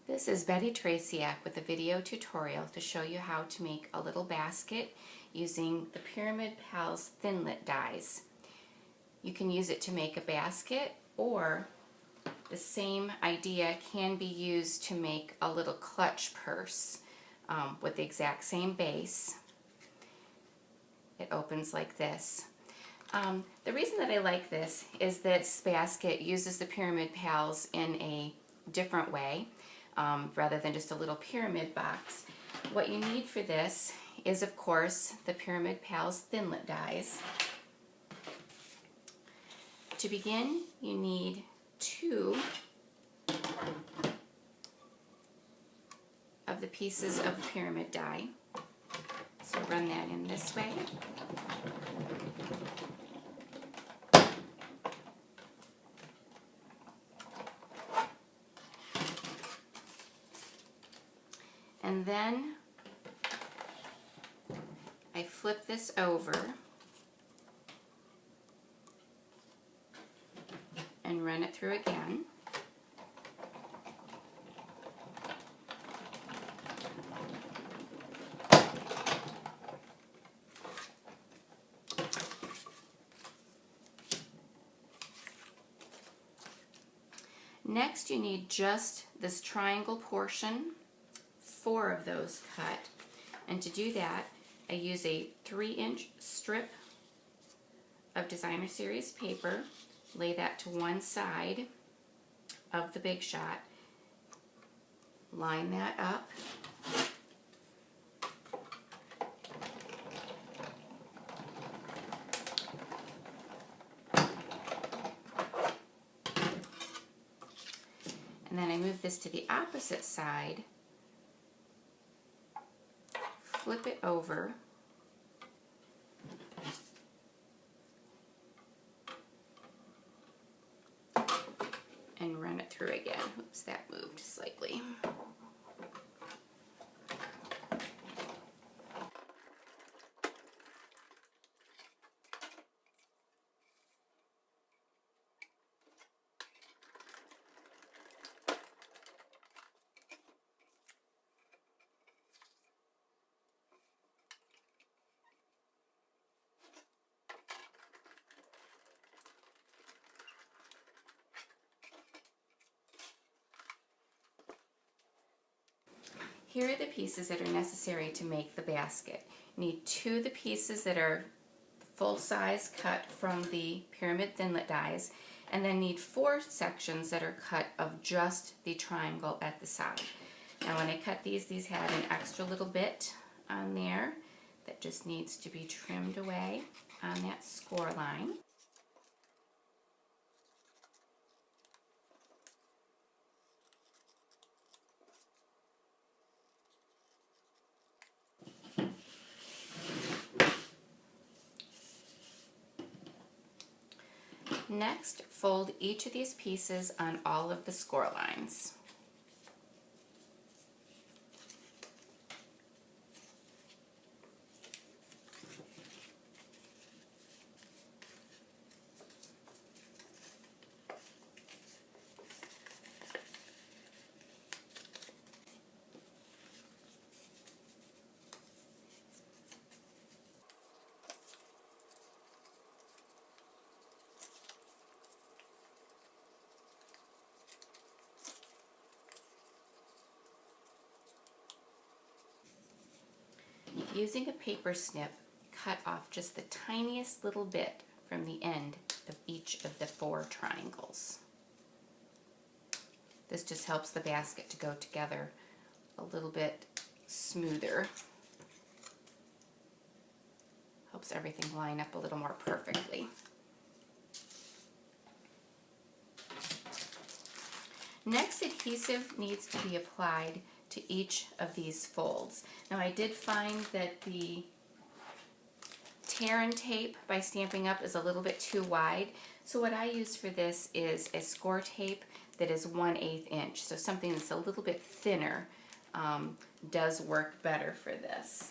This is Betty Traciak with a video tutorial to show you how to make a little basket using the Pyramid Pals Thinlit dies. You can use it to make a basket, or the same idea can be used to make a little clutch purse with the exact same base. It opens like this. The reason that I like this is that this basket uses the Pyramid Pals in a different way. Rather than just a little pyramid box. What you need for this is, of course, the Pyramid Pals Thinlit dies. To begin, you need 2 of the pieces of the pyramid die. So run that in this way. And then I flip this over and run it through again. Next, you need just this triangle portion. 4 of those cut, and to do that I use a 3-inch strip of Designer Series paper, lay that to one side of the Big Shot, line that up, and then I move this to the opposite side, flip it over, and run it through again. Oops, that moved slightly. Here are the pieces that are necessary to make the basket. You need 2 of the pieces that are full size cut from the Pyramid Thinlit dies, and then need 4 sections that are cut of just the triangle at the side. Now when I cut these had an extra little bit on there that just needs to be trimmed away on that score line. Next, fold each of these pieces on all of the score lines. Using a paper snip, cut off just the tiniest little bit from the end of each of the 4 triangles. This just helps the basket to go together a little bit smoother. Helps everything line up a little more perfectly. Next, adhesive needs to be applied to each of these folds. Now I did find that the tear and tape by Stampin' Up! Is a little bit too wide, so what I use for this is a score tape that is 1/8 inch, so something that's a little bit thinner does work better for this.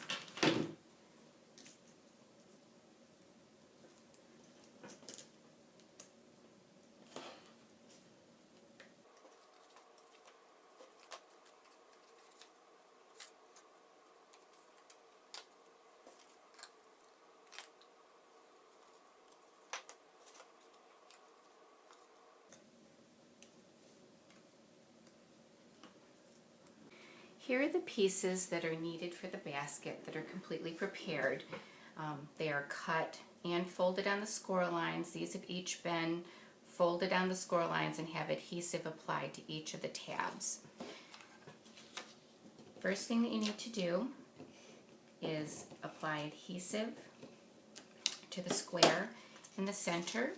Here are the pieces that are needed for the basket that are completely prepared. They are cut and folded on the score lines. These have each been folded on the score lines and have adhesive applied to each of the tabs. First thing that you need to do is apply adhesive to the square in the center.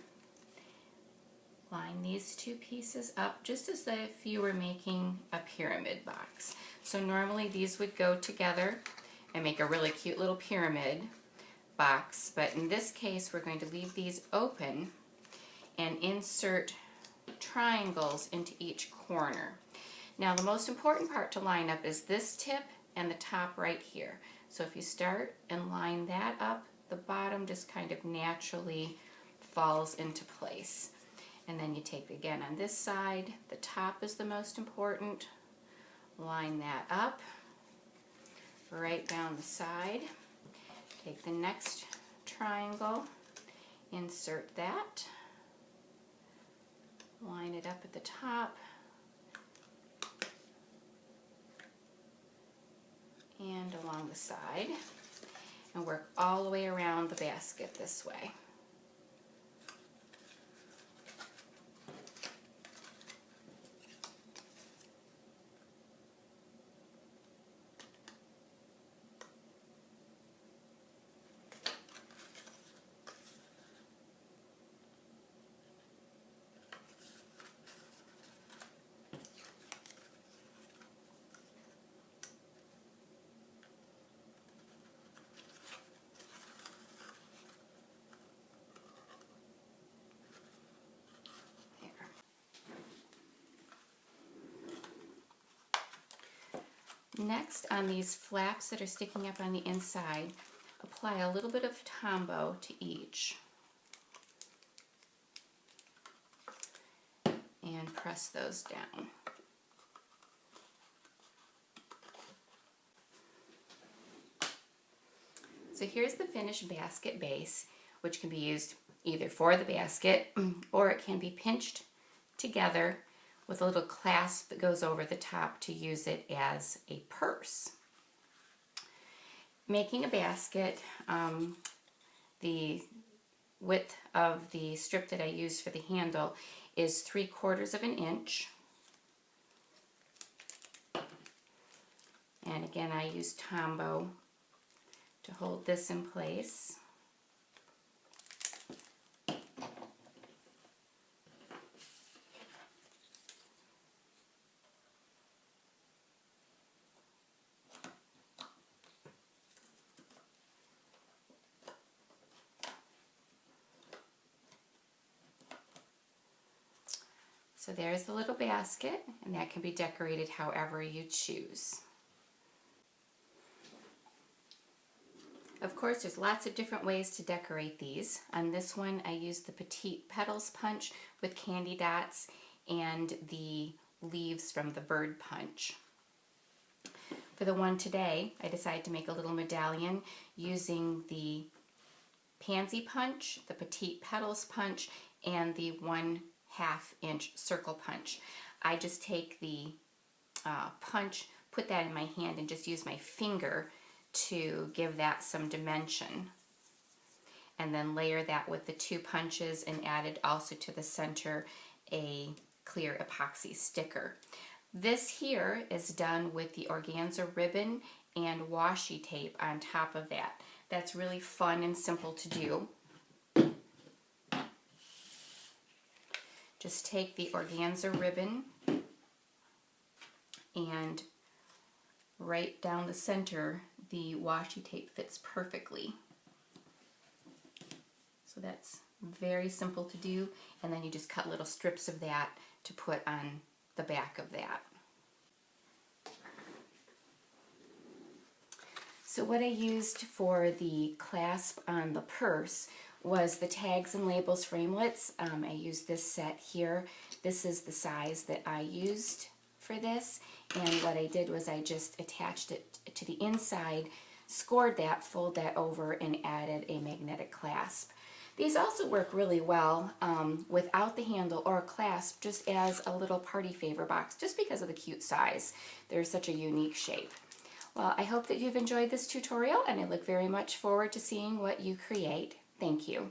Line these two pieces up just as if you were making a pyramid box. So normally these would go together and make a really cute little pyramid box, but in this case we're going to leave these open and insert triangles into each corner. Now the most important part to line up is this tip and the top right here. So if you start and line that up, the bottom just kind of naturally falls into place. And then you take, again, on this side, the top is the most important. Line that up right down the side. Take the next triangle, insert that, line it up at the top, and along the side, and work all the way around the basket this way. Next, on these flaps that are sticking up on the inside, apply a little bit of Tombow to each and press those down. So here's the finished basket base, which can be used either for the basket or it can be pinched together with a little clasp that goes over the top to use it as a purse. Making a basket, the width of the strip that I use for the handle is 3/4 of an inch. And again, I use Tombow to hold this in place. So there's the little basket, and that can be decorated however you choose. Of course, there's lots of different ways to decorate these. On this one, I used the Petite Petals punch with candy dots and the leaves from the bird punch. For the one today, I decided to make a little medallion using the pansy punch, the Petite Petals punch, and the 1/2 inch circle punch. I just take the punch, put that in my hand, and just use my finger to give that some dimension. And then layer that with the 2 punches and added also to the center a clear epoxy sticker. This here is done with the organza ribbon and washi tape on top of that. That's really fun and simple to do. Just take the organza ribbon and right down the center, the washi tape fits perfectly. So that's very simple to do, and then you just cut little strips of that to put on the back of that. So what I used for the clasp on the purse was the tags and labels framelits. I used this set here. This is the size that I used for this, and what I did was I just attached it to the inside, scored that, fold that over, and added a magnetic clasp. These also work really well without the handle or a clasp, just as a little party favor box, just because of the cute size. They're such a unique shape. Well, I hope that you've enjoyed this tutorial, and I look very much forward to seeing what you create. Thank you.